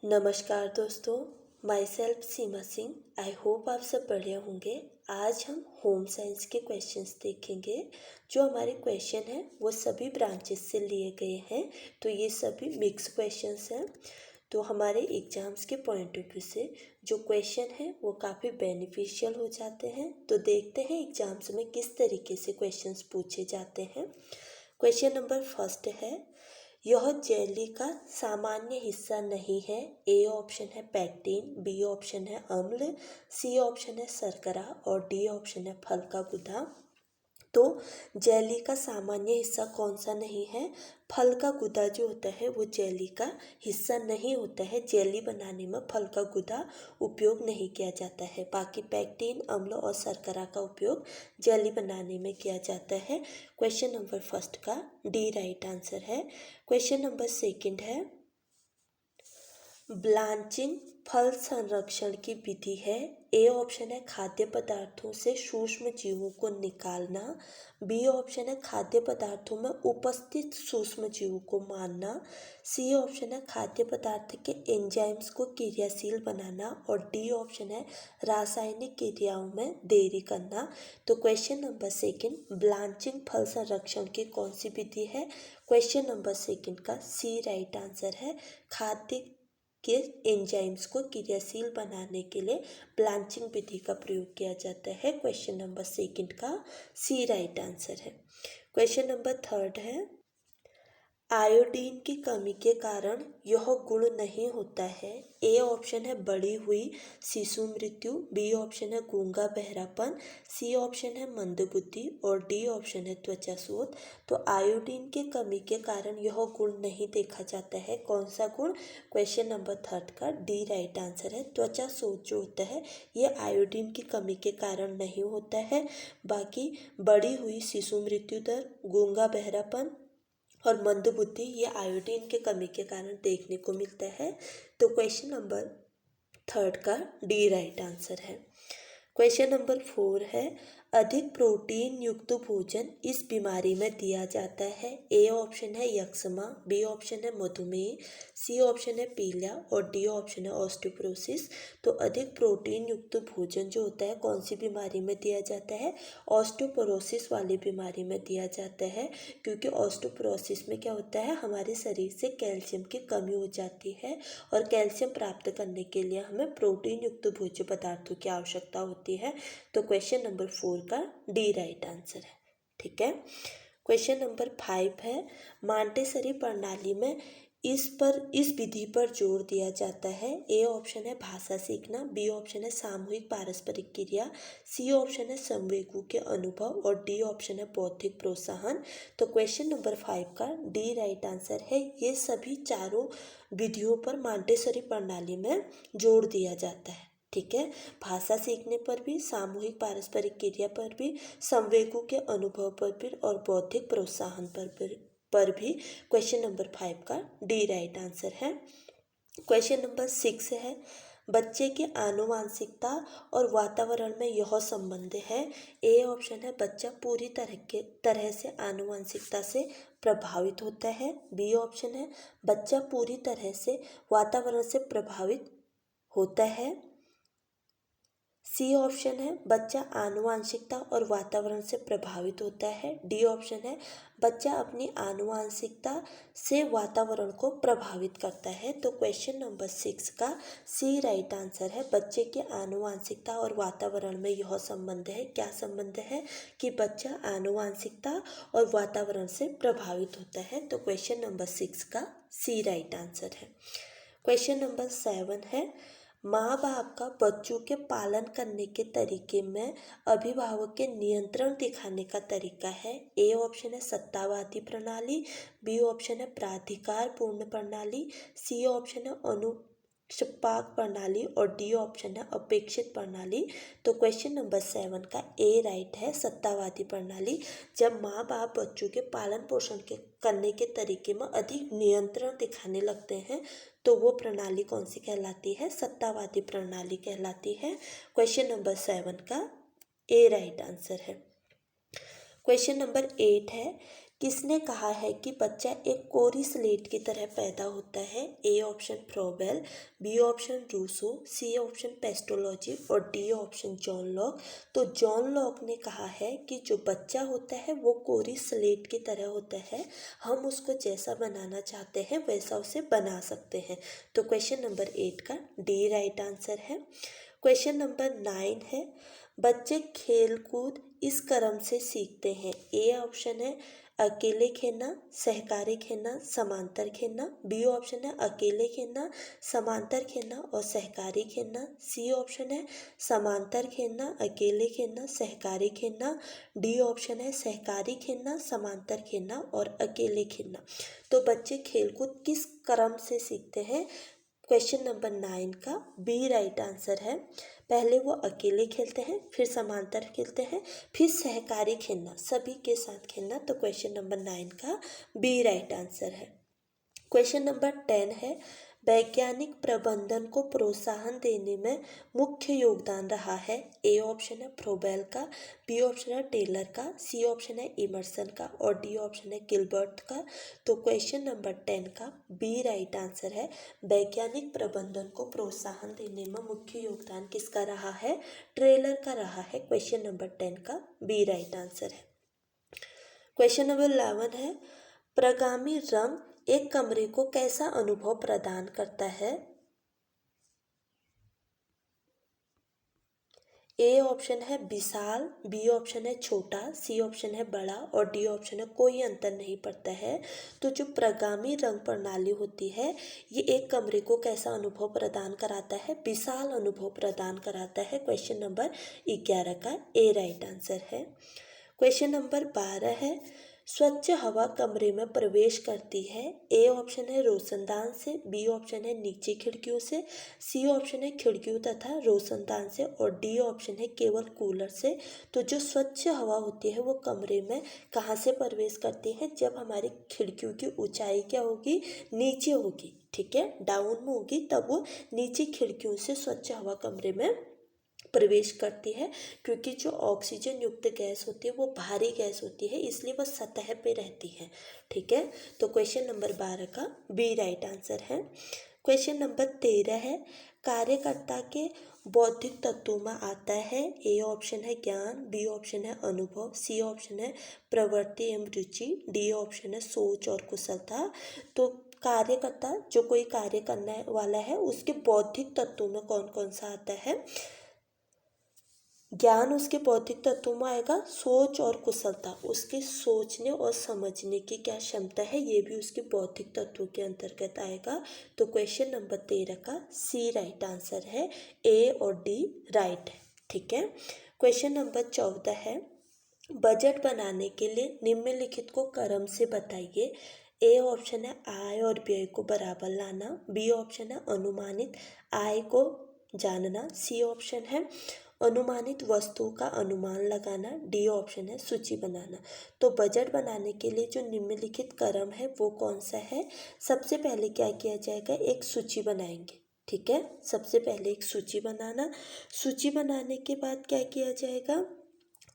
नमस्कार दोस्तों, my self Seema Singh. I hope आप सब बढ़िया होंगे। आज हम होम साइंस के क्वेश्चंस देखेंगे। जो हमारे क्वेश्चन हैं वो सभी ब्रांचेस से लिए गए हैं, तो ये सभी मिक्स क्वेश्चंस हैं। तो हमारे एग्जाम्स के पॉइंट ऑफ व्यू से जो क्वेश्चन हैं वो काफ़ी बेनिफिशियल हो जाते हैं। तो देखते हैं एग्जाम्स में किस तरीके से क्वेश्चंस पूछे जाते हैं। क्वेश्चन नंबर फर्स्ट है, यह जेली का सामान्य हिस्सा नहीं है। ए ऑप्शन है पैक्टिन, बी ऑप्शन है अम्ल, सी ऑप्शन है शर्करा और डी ऑप्शन है फल का गुदा। तो जेली का सामान्य हिस्सा कौन सा नहीं है? फल का गुदा जो होता है वो जेली का हिस्सा नहीं होता है। जेली बनाने में फल का गुदा उपयोग नहीं किया जाता है। बाकी पैक्टिन, अम्ल और शर्करा का उपयोग जेली बनाने में किया जाता है। क्वेश्चन नंबर फर्स्ट का डी राइट आंसर है। क्वेश्चन नंबर सेकंड है, ब्लांचिंग फल संरक्षण की विधि है। ए ऑप्शन है खाद्य पदार्थों से सूक्ष्म जीवों को निकालना, बी ऑप्शन है खाद्य पदार्थों में उपस्थित सूक्ष्म जीवों को मारना, सी ऑप्शन है खाद्य पदार्थ के एंजाइम्स को क्रियाशील बनाना और डी ऑप्शन है रासायनिक क्रियाओं में देरी करना। तो क्वेश्चन नंबर सेकंड, ब्लांचिंग फल संरक्षण की कौन सी विधि है? क्वेश्चन नंबर सेकंड का सी राइट आंसर है। खाद्य के एंजाइम्स को क्रियाशील बनाने के लिए ब्लांचिंग विधि का प्रयोग किया जाता है। क्वेश्चन नंबर सेकंड का सी राइट आंसर है। क्वेश्चन नंबर थर्ड है, आयोडीन की कमी के कारण यह गुण नहीं होता है। ए ऑप्शन है बढ़ी हुई शिशु मृत्यु, बी ऑप्शन है गूंगा बहरापन, सी ऑप्शन है मंदबुद्धि और डी ऑप्शन है त्वचा शोथ। तो आयोडीन की कमी के कारण यह गुण नहीं देखा जाता है। कौन सा गुण? क्वेश्चन नंबर थर्ड का डी राइट आंसर है। त्वचा शोथ जो होता है ये आयोडीन की कमी के कारण नहीं होता है। बाकी बढ़ी हुई शिशु मृत्यु दर, गूंगा बहरापन और मंदबुद्धि ये आयोडीन के कमी के कारण देखने को मिलता है। तो क्वेश्चन नंबर थर्ड का डी राइट आंसर है। क्वेश्चन नंबर फोर है, अधिक प्रोटीन युक्त भोजन इस बीमारी में दिया जाता है। ए ऑप्शन है यक्ष्मा, बी ऑप्शन है मधुमेह, सी ऑप्शन है पीलिया और डी ऑप्शन है ऑस्टियोपोरोसिस। तो अधिक प्रोटीन युक्त भोजन जो होता है कौन सी बीमारी में दिया जाता है? ऑस्टियोपोरोसिस वाली बीमारी में दिया जाता है, क्योंकि ऑस्टियोपोरोसिस में क्या होता है, हमारे शरीर से कैल्शियम की कमी हो जाती है और कैल्शियम प्राप्त करने के लिए हमें प्रोटीन युक्त भोज्य पदार्थों की आवश्यकता होती है। तो क्वेश्चन नंबर फोर का डी राइट आंसर है। ठीक है। क्वेश्चन नंबर फाइव है, मांटेसरी प्रणाली में इस विधि पर जोर दिया जाता है। ए ऑप्शन है भाषा सीखना, बी ऑप्शन है सामूहिक पारस्परिक क्रिया, सी ऑप्शन है संवेगों के अनुभव और डी ऑप्शन है बौद्धिक प्रोत्साहन। तो क्वेश्चन नंबर फाइव का डी राइट आंसर है। ये सभी चारों विधियों पर मांटेसरी प्रणाली में जोर दिया जाता है। ठीक है। भाषा सीखने पर भी, सामूहिक पारस्परिक क्रिया पर भी, संवेगों के अनुभव पर भी और बौद्धिक प्रोत्साहन पर भी क्वेश्चन नंबर फाइव का डी राइट आंसर है। क्वेश्चन नंबर सिक्स है, बच्चे की आनुवांशिकता और वातावरण में यह संबंध है। ए ऑप्शन है बच्चा पूरी तरह से आनुवांशिकता से प्रभावित होता है, बी ऑप्शन है बच्चा पूरी तरह से वातावरण से प्रभावित होता है, सी ऑप्शन है बच्चा आनुवांशिकता और वातावरण से प्रभावित होता है, डी ऑप्शन है बच्चा अपनी आनुवांशिकता से वातावरण को प्रभावित करता है। तो क्वेश्चन नंबर सिक्स का सी राइट आंसर है। बच्चे की आनुवांशिकता और वातावरण में यह संबंध है। क्या संबंध है? कि बच्चा आनुवांशिकता और वातावरण से प्रभावित होता है। तो क्वेश्चन नंबर सिक्स का सी राइट आंसर है। क्वेश्चन नंबर सेवन है, माँ बाप का बच्चों के पालन करने के तरीके में अभिभावक के नियंत्रण दिखाने का तरीका है। ए ऑप्शन है सत्तावादी प्रणाली, बी ऑप्शन है प्राधिकार पूर्ण प्रणाली, सी ऑप्शन है अनुष्पाक प्रणाली और डी ऑप्शन है अपेक्षित प्रणाली। तो क्वेश्चन नंबर सेवन का ए राइट है, सत्तावादी प्रणाली। जब माँ बाप बच्चों के पालन पोषण करने के तरीके में अधिक नियंत्रण दिखाने लगते हैं तो वो प्रणाली कौन सी कहलाती है? सत्तावादी प्रणाली कहलाती है। क्वेश्चन नंबर सेवन का ए राइट आंसर है। क्वेश्चन नंबर एट है, किसने कहा है कि बच्चा एक कोरी स्लेट की तरह पैदा होता है? A option Froebel, B option Rousseau, C option Pestalozzi और डी ऑप्शन जॉन लॉक। तो जॉन लॉक ने कहा है कि जो बच्चा होता है वो कोरी स्लेट की तरह होता है, हम उसको जैसा बनाना चाहते हैं वैसा उसे बना सकते हैं। तो क्वेश्चन नंबर 8 का डी राइट आंसर है। क्वेश्चन नंबर 9 है, बच्चे खेल कूद इस क्रम से सीखते हैं। ए ऑप्शन है अकेले खेलना, सहकारी खेलना, समांतर खेलना। बी ऑप्शन है अकेले खेलना, समांतर खेलना और सहकारी खेलना। सी ऑप्शन है समांतर खेलना, अकेले खेलना, सहकारी खेलना। डी ऑप्शन है सहकारी खेलना, समांतर खेलना और अकेले खेलना। तो बच्चे खेलकूद किस क्रम से सीखते हैं? क्वेश्चन नंबर 9 का बी राइट आंसर है। पहले वो अकेले खेलते हैं, फिर समांतर खेलते हैं, फिर सहकारी खेलना, सभी के साथ खेलना। तो क्वेश्चन नंबर 9 का बी राइट आंसर है। क्वेश्चन नंबर 10 है, वैज्ञानिक प्रबंधन को प्रोत्साहन देने में मुख्य योगदान रहा है। ए ऑप्शन है फ्रोबेल का, बी ऑप्शन है टेलर का, सी ऑप्शन है इमर्सन का और डी ऑप्शन है गिलबर्ट का। तो क्वेश्चन नंबर 10 का बी राइट आंसर है। वैज्ञानिक प्रबंधन को प्रोत्साहन देने में मुख्य योगदान किसका रहा है? टेलर का रहा है। क्वेश्चन नंबर 10 का बी राइट आंसर है। क्वेश्चन नंबर 11 है, प्रगामी रंग एक कमरे को कैसा अनुभव प्रदान करता है? ए ऑप्शन है विशाल, बी ऑप्शन है छोटा, सी ऑप्शन है बड़ा और डी ऑप्शन है कोई अंतर नहीं पड़ता है। तो जो प्रगामी रंग प्रणाली होती है ये एक कमरे को कैसा अनुभव प्रदान कराता है? विशाल अनुभव प्रदान कराता है। क्वेश्चन नंबर 11 का ए राइट आंसर है। क्वेश्चन नंबर 12 है, स्वच्छ हवा कमरे में प्रवेश करती है। ए ऑप्शन है रोशनदान से, बी ऑप्शन है नीचे खिड़कियों से, सी ऑप्शन है खिड़कियों तथा रोशनदान से और डी ऑप्शन है केवल कूलर से। तो जो स्वच्छ हवा होती है वो कमरे में कहाँ से प्रवेश करती है? जब हमारी खिड़कियों की ऊंचाई क्या होगी? नीचे होगी, ठीक है, डाउन में होगी, तब वो नीचे खिड़कियों से स्वच्छ हवा कमरे में प्रवेश करती है। क्योंकि जो ऑक्सीजन युक्त गैस होती है वो भारी गैस होती है, इसलिए वह सतह पे रहती है, ठीक है। तो क्वेश्चन नंबर 12 का बी राइट आंसर है। क्वेश्चन नंबर 13 है, कार्यकर्ता के बौद्धिक तत्वों में आता है। ए ऑप्शन है ज्ञान, बी ऑप्शन है अनुभव, सी ऑप्शन है प्रवृत्ति एवं रुचि, डी ऑप्शन है सोच और कुशलता। तो कार्यकर्ता जो कोई कार्य करने वाला है उसके बौद्धिक तत्वों में कौन कौन सा आता है? ज्ञान उसके बौद्धिक तत्वों में आएगा, सोच और कुशलता उसके सोचने और समझने की क्या क्षमता है ये भी उसके बौद्धिक तत्वों के अंतर्गत आएगा। तो क्वेश्चन नंबर 13 का सी राइट आंसर है, ए और डी राइट है, ठीक है। क्वेश्चन नंबर 14 है, बजट बनाने के लिए निम्नलिखित को क्रम से बताइए। ए ऑप्शन है आय और व्यय को बराबर लाना, बी ऑप्शन है अनुमानित आय को जानना, सी ऑप्शन है अनुमानित वस्तु का अनुमान लगाना, डी ऑप्शन है सूची बनाना। तो बजट बनाने के लिए जो निम्नलिखित क्रम है वो कौन सा है? सबसे पहले क्या किया जाएगा? एक सूची बनाएंगे, ठीक है। सबसे पहले एक सूची बनाना, सूची बनाने के बाद क्या किया जाएगा?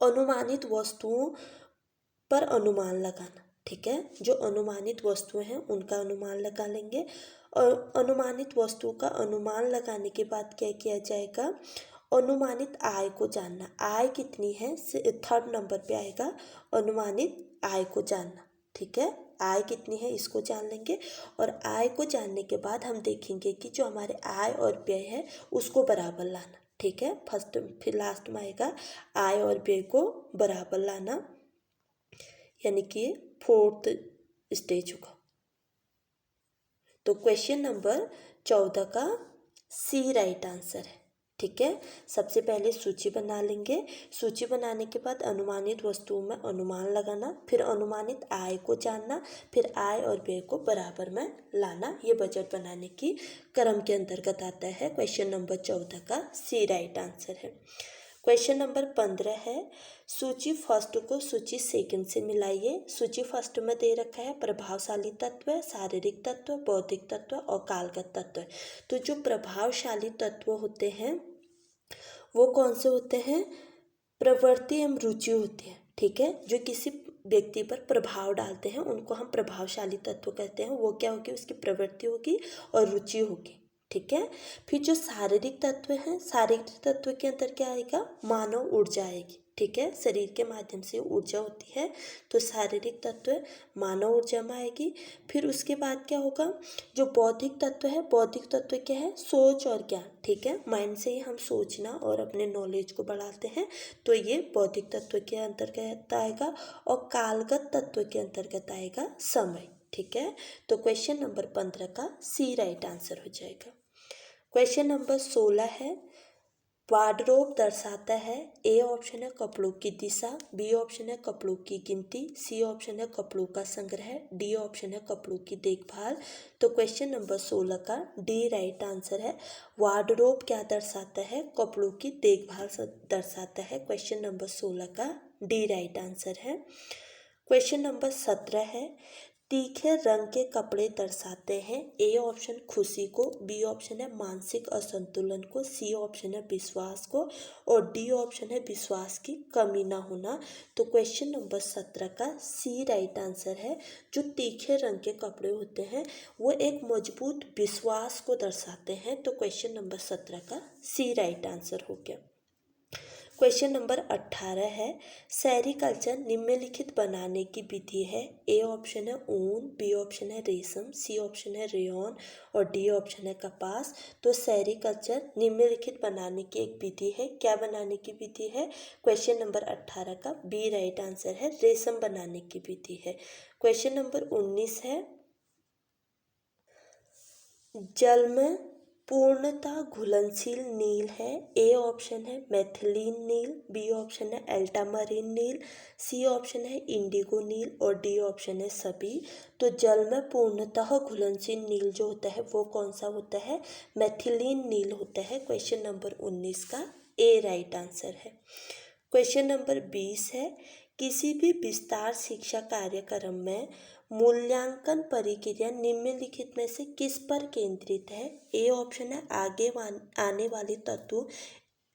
अनुमानित वस्तुओं पर अनुमान लगाना, ठीक है। जो अनुमानित वस्तुएं हैं उनका अनुमान लगा लेंगे और अनुमानित वस्तु का अनुमान लगाने के बाद क्या किया जाएगा? अनुमानित आय को जानना, आय कितनी है, थर्ड नंबर पे आएगा अनुमानित आय को जानना, ठीक है। आय कितनी है इसको जान लेंगे और आय को जानने के बाद हम देखेंगे कि जो हमारे आय और व्यय है उसको बराबर लाना, ठीक है। फर्स्ट फिर लास्ट में आएगा आय और व्यय को बराबर लाना, यानी कि फोर्थ स्टेज होगा। तो क्वेश्चन नंबर 14 का सी राइट आंसर है, ठीक है। सबसे पहले सूची बना लेंगे, सूची बनाने के बाद अनुमानित वस्तुओं में अनुमान लगाना, फिर अनुमानित आय को जानना, फिर आय और व्यय को बराबर में लाना। ये बजट बनाने की क्रम के अंतर्गत आता है। क्वेश्चन नंबर 14 का सी राइट आंसर है। क्वेश्चन नंबर 15 है, सूची फर्स्ट को सूची सेकंड से मिलाइए। सूची फर्स्ट में दे रखा है प्रभावशाली तत्व, शारीरिक तत्व, बौद्धिक तत्व और कालगत तत्व। तो जो प्रभावशाली तत्व होते हैं वो कौन से होते हैं? प्रवृत्ति एवं रुचि होती है, ठीक है। जो किसी व्यक्ति पर प्रभाव डालते हैं उनको हम प्रभावशाली तत्व कहते हैं। वो क्या होगी, उसकी प्रवृत्ति होगी और रुचि होगी। ठीक है। फिर जो शारीरिक तत्व हैं, शारीरिक तत्व के अंदर क्या आएगा, मानव ऊर्जा आएगी। ठीक है, शरीर के माध्यम से ऊर्जा होती है, तो शारीरिक तत्व मानव ऊर्जा में आएगी। फिर उसके बाद क्या होगा, जो बौद्धिक तत्व है, बौद्धिक तत्व क्या है, सोच और ज्ञान। ठीक है, माइंड से ही हम सोचना और अपने नॉलेज को बढ़ाते हैं, तो ये बौद्धिक तत्व के अंतर्गत आएगा। और कालगत तत्व के अंतर्गत आएगा समय। ठीक है, तो क्वेश्चन नंबर 15 का सी राइट आंसर हो जाएगा। क्वेश्चन नंबर 16 है, वार्डरोब दर्शाता है, ए ऑप्शन है कपड़ों की दिशा, बी ऑप्शन है कपड़ों की गिनती, सी ऑप्शन है कपड़ों का संग्रह, डी ऑप्शन है कपड़ों की देखभाल। तो क्वेश्चन नंबर 16 का डी राइट आंसर है। वार्डरोब क्या दर्शाता है, कपड़ों की देखभाल दर्शाता है। क्वेश्चन नंबर 16 का डी राइट आंसर है। क्वेश्चन नंबर 17 है, तीखे रंग के कपड़े दर्शाते हैं, ए ऑप्शन खुशी को, बी ऑप्शन है मानसिक असंतुलन को, सी ऑप्शन है विश्वास को, और डी ऑप्शन है विश्वास की कमी ना होना। तो क्वेश्चन नंबर 17 का सी राइट आंसर है। जो तीखे रंग के कपड़े होते हैं वो एक मजबूत विश्वास को दर्शाते हैं। तो क्वेश्चन नंबर 17 का सी राइट आंसर हो गया। क्वेश्चन नंबर 18 है, सेरीकल्चर निम्नलिखित बनाने की विधि है, ए ऑप्शन है ऊन, बी ऑप्शन है रेशम, सी ऑप्शन है रेयॉन, और डी ऑप्शन है कपास। तो सेरीकल्चर निम्नलिखित बनाने की एक विधि है, क्या बनाने की विधि है, क्वेश्चन नंबर 18 का बी राइट आंसर है, रेशम बनाने की विधि है। क्वेश्चन नंबर 19 है, जल में पूर्णतः घुलनशील नील है, ए ऑप्शन है मैथिलीन नील, बी ऑप्शन है अल्टामरीन नील, सी ऑप्शन है इंडिगो नील, और डी ऑप्शन है सभी। तो जल में पूर्णतः घुलनशील नील जो होता है वो कौन सा होता है, मैथिलीन नील होता है। क्वेश्चन नंबर 19 का ए राइट आंसर है। क्वेश्चन नंबर 20 है, किसी भी विस्तार शिक्षा कार्यक्रम में मूल्यांकन प्रक्रिया निम्नलिखित में से किस पर केंद्रित है, ए ऑप्शन है आने वाले तत्वों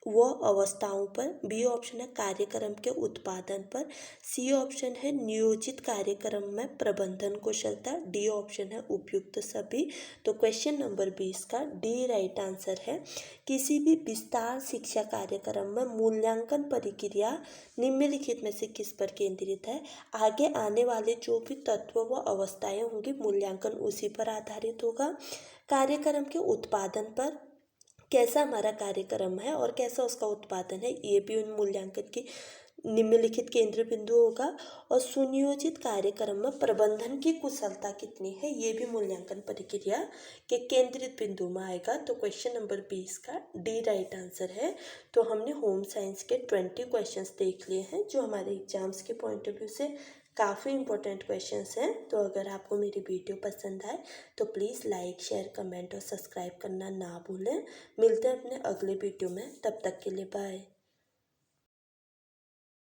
व अवस्थाओं पर, बी ऑप्शन है कार्यक्रम के उत्पादन पर, सी ऑप्शन है नियोजित कार्यक्रम में प्रबंधन कुशलता, डी ऑप्शन है उपयुक्त सभी। तो क्वेश्चन नंबर 20 का डी राइट आंसर है। किसी भी विस्तार शिक्षा कार्यक्रम में मूल्यांकन प्रक्रिया निम्नलिखित में से किस पर केंद्रित है, आगे आने वाले जो भी तत्व व अवस्थाएं होंगी मूल्यांकन उसी पर आधारित होगा। कार्यक्रम के उत्पादन पर, कैसा हमारा कार्यक्रम है और कैसा उसका उत्पादन है, ये भी उन मूल्यांकन की निम्नलिखित केंद्र बिंदु होगा। और सुनियोजित कार्यक्रम में प्रबंधन की कुशलता कितनी है, ये भी मूल्यांकन प्रक्रिया के केंद्रित बिंदु में आएगा। तो क्वेश्चन नंबर 20 का डी राइट आंसर है। तो हमने होम साइंस के 20 क्वेश्चंस देख लिए हैं जो हमारे एग्जाम्स के पॉइंट ऑफ व्यू से काफ़ी इंपॉर्टेंट क्वेश्चंस हैं। तो अगर आपको मेरी वीडियो पसंद आए तो प्लीज़ लाइक, शेयर, कमेंट और सब्सक्राइब करना ना भूलें। मिलते हैं अपने अगले वीडियो में, तब तक के लिए बाय।